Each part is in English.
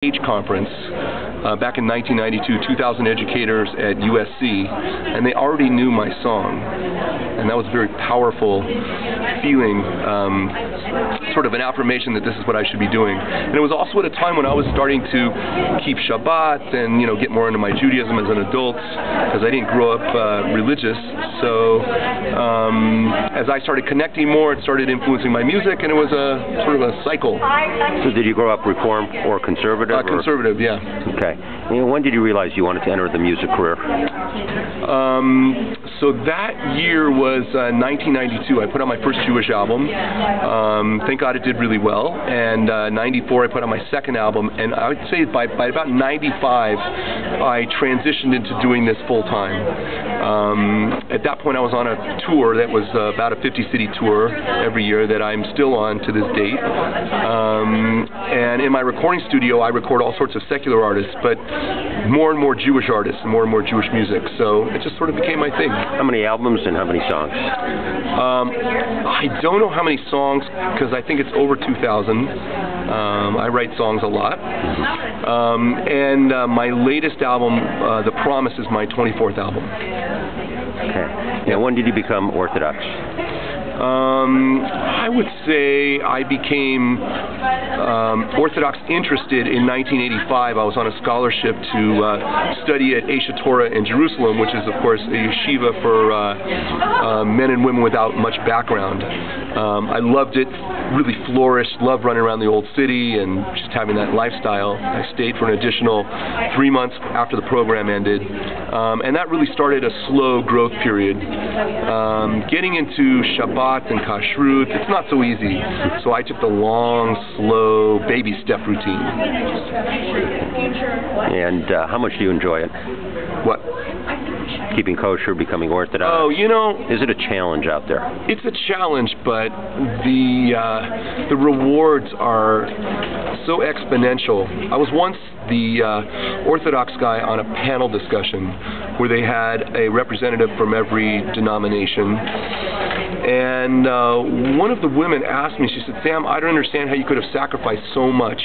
Conference back in 1992, 2,000 educators at USC, and they already knew my song, and that was a very powerful feeling, sort of an affirmation that this is what I should be doing. And it was also at a time when I was starting to keep Shabbat and get more into my Judaism as an adult, because I didn't grow up religious. So as I started connecting more, it started influencing my music, and it was a sort of a cycle. So did you grow up Reform or conservative? Conservative, yeah. Okay. And when did you realize you wanted to enter the music career? So that year was 1992. I put out my first Jewish album. Thank God it did really well. And 94, I put out my second album. And I would say by about 95, I transitioned into doing this full time. At that point, I was on a tour that was about a 50-city tour every year that I'm still on to this date. And in my recording studio, I record all sorts of secular artists, but more and more Jewish artists and more Jewish music. So it just sort of became my thing. How many albums and how many songs? I don't know how many songs, because I think it's over 2,000. I write songs a lot. And my latest album, The Promise, is my 24th album. Okay. Now, when did you become Orthodox? I would say I became Orthodox interested in 1985. I was on a scholarship to study at Aish Torah in Jerusalem, which is, of course, a yeshiva for men and women without much background. I loved it, really flourished, loved running around the old city and just having that lifestyle. I stayed for an additional 3 months after the program ended, and that really started a slow growth period. Getting into Shabbat and kashrut, it's not so easy. So I took the long, slow, baby step routine. And how much do you enjoy it? What? Keeping kosher, becoming Orthodox? Oh, is it a challenge out there? It's a challenge, but the rewards are so exponential. I was once the Orthodox guy on a panel discussion where they had a representative from every denomination. And one of the women asked me, she said, "Sam, I don't understand how you could have sacrificed so much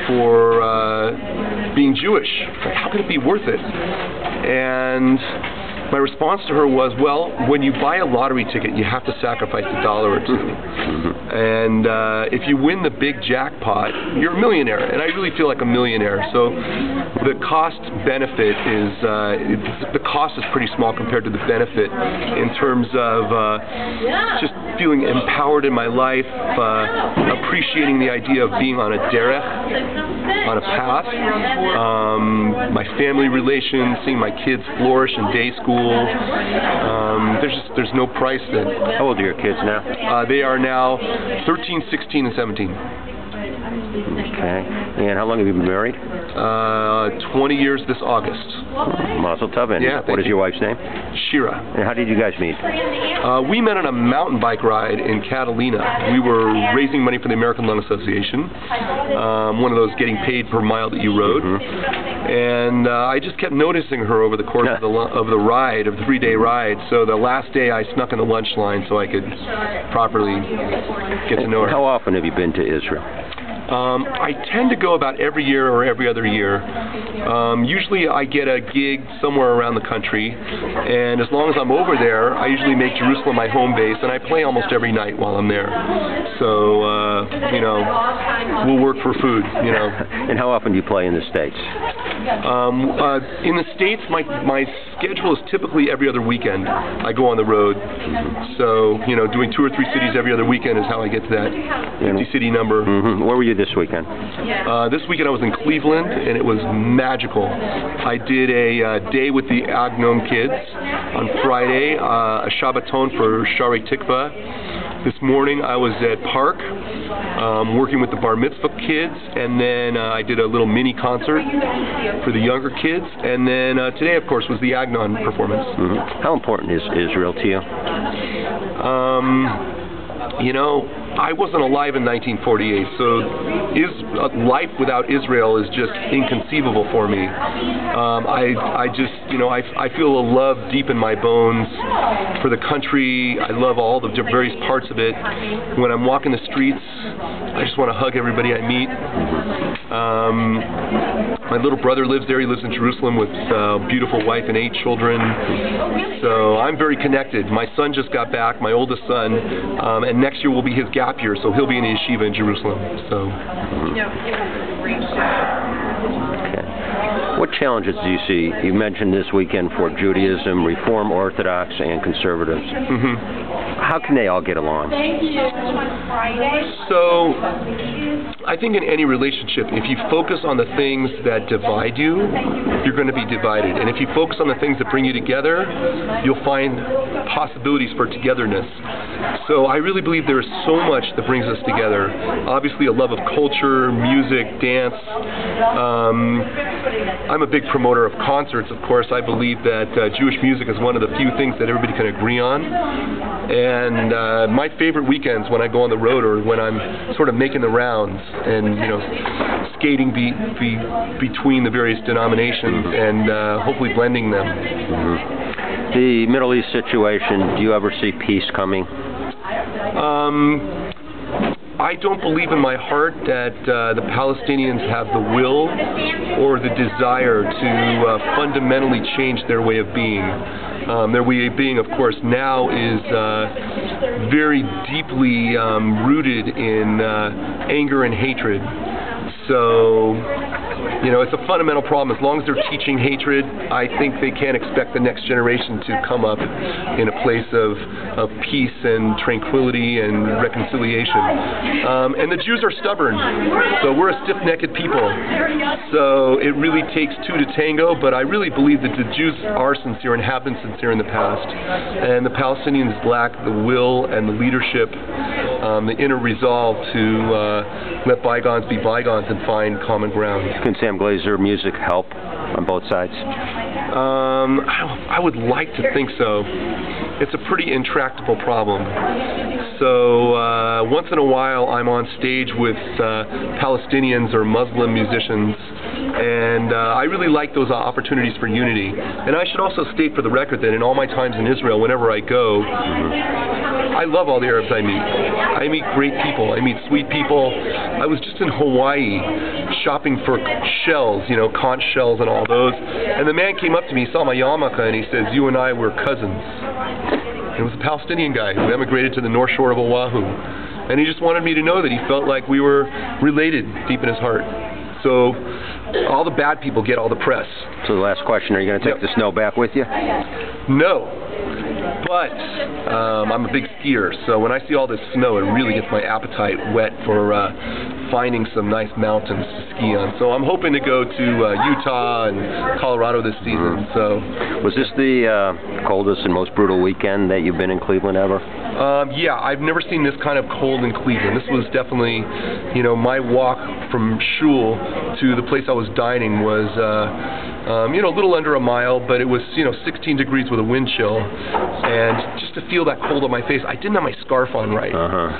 for being Jewish. Like, how could it be worth it?" And my response to her was, well, when you buy a lottery ticket, you have to sacrifice $1 or $2. And if you win the big jackpot, you're a millionaire. And I really feel like a millionaire. So the cost benefit is, the cost is pretty small compared to the benefit in terms of just feeling empowered in my life, appreciating the idea of being on a derech, on a path, my family relations, seeing my kids flourish in day school. There's no price that. How old are your kids now? They are now 13, 16, and 17. Okay. And how long have you been married? 20 years this August. Mazel tov. And yeah, what is your wife's name? Shira. And how did you guys meet? We met on a mountain bike ride in Catalina. We were raising money for the American Lung Association, one of those getting paid per mile that you rode. And I just kept noticing her over the course of the ride, of the 3-day ride. So the last day I snuck in the lunch line so I could properly get to know her. How often have you been to Israel? I tend to go about every year or every other year. Usually I get a gig somewhere around the country, and as long as I'm over there, I usually make Jerusalem my home base, and I play almost every night while I'm there. So, we'll work for food, And how often do you play in the States? In the States, my schedule is typically every other weekend. I go on the road. So, doing 2 or 3 cities every other weekend is how I get to that 50-city number. Where were you this weekend? This weekend I was in Cleveland, and it was magical. I did a day with the Agnon kids on Friday, a Shabbaton for Shari Tikva. This morning I was at Park working with the Bar Mitzvah kids, and then I did a little mini concert for the younger kids, and then today, of course, was the Agnon performance. How important is Israel to you? I wasn't alive in 1948, so life without Israel is just inconceivable for me. I feel a love deep in my bones for the country. I love all the various parts of it. When I'm walking the streets, I just want to hug everybody I meet. My little brother lives there. He lives in Jerusalem with a beautiful wife and 8 children. So I'm very connected. My son just got back, my oldest son, and next year will be his gap year, so he'll be in a yeshiva in Jerusalem. So. What challenges do you see? You mentioned this weekend for Judaism, Reform, Orthodox, and Conservatives. How can they all get along? So, I think in any relationship, if you focus on the things that divide you, you're going to be divided. And if you focus on the things that bring you together, you'll find possibilities for togetherness. So I really believe there is so much that brings us together. Obviously a love of culture, music, dance. I'm a big promoter of concerts, of course. I believe that Jewish music is one of the few things that everybody can agree on. And my favorite weekends when I go on the road or when I'm sort of making the rounds and, you know, skating between the various denominations and hopefully blending them. The Middle East situation, do you ever see peace coming? I don't believe in my heart that the Palestinians have the will or the desire to fundamentally change their way of being. Their way of being, of course, now is very deeply rooted in anger and hatred. So, you know, it's a fundamental problem. As long as they're teaching hatred, I think they can't expect the next generation to come up in a place of peace and tranquility and reconciliation. And the Jews are stubborn, so we're a stiff-necked people. So it really takes 2 to tango, but I really believe that the Jews are sincere and have been sincere in the past. And the Palestinians lack the will and the leadership, the inner resolve to let bygones be bygones and find common ground. Can Sam Glaser music help on both sides? I would like to think so. It's a pretty intractable problem. So once in a while I'm on stage with Palestinians or Muslim musicians, and I really like those opportunities for unity. And I should also state for the record that in all my times in Israel, whenever I go, I love all the Arabs I meet. I meet great people. I meet sweet people. I was just in Hawaii shopping for shells, you know, conch shells and all those. And the man came up to me, he saw my yarmulke, and he says, "You and I were cousins." It was a Palestinian guy who emigrated to the North Shore of Oahu. And he just wanted me to know that he felt like we were related deep in his heart. So all the bad people get all the press. So the last question, are you going to take the snow back with you? No. But I'm a big skier, so when I see all this snow, it really gets my appetite whet for finding some nice mountains to ski on. So I'm hoping to go to Utah and Colorado this season. So, was this the coldest and most brutal weekend that you've been in Cleveland ever? Yeah, I've never seen this kind of cold in Cleveland. This was definitely, you know, my walk from shul to the place I was dining was, you know, a little under a mile, but it was, you know, 16 degrees with a wind chill. And just to feel that cold on my face, I didn't have my scarf on right.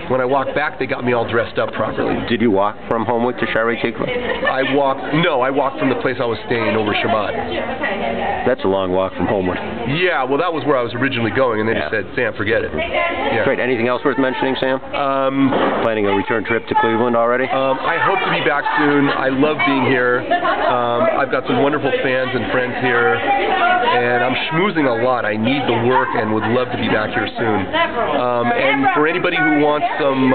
When I walked back, they got me all dressed up properly. Did you walk from Homewood to Shari Tikva? I walked from the place I was staying over Shabbat. That's a long walk from Homewood. Yeah, well, that was where I was originally going, and then he said, "Sam, forget it." Yeah. Great. Anything else worth mentioning, Sam? Planning a return trip to Cleveland already? I hope to be back soon. I love being here. I've got some wonderful fans and friends here, and I'm schmoozing a lot. I need the work and would love to be back here soon. And for anybody who wants some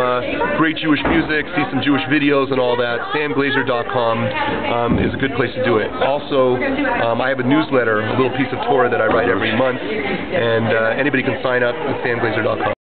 great Jewish music, see some Jewish videos and all that, samglaser.com is a good place to do it. Also, I have a newsletter, a little piece of Torah that I write every month, and anybody can sign up at samglaser.com.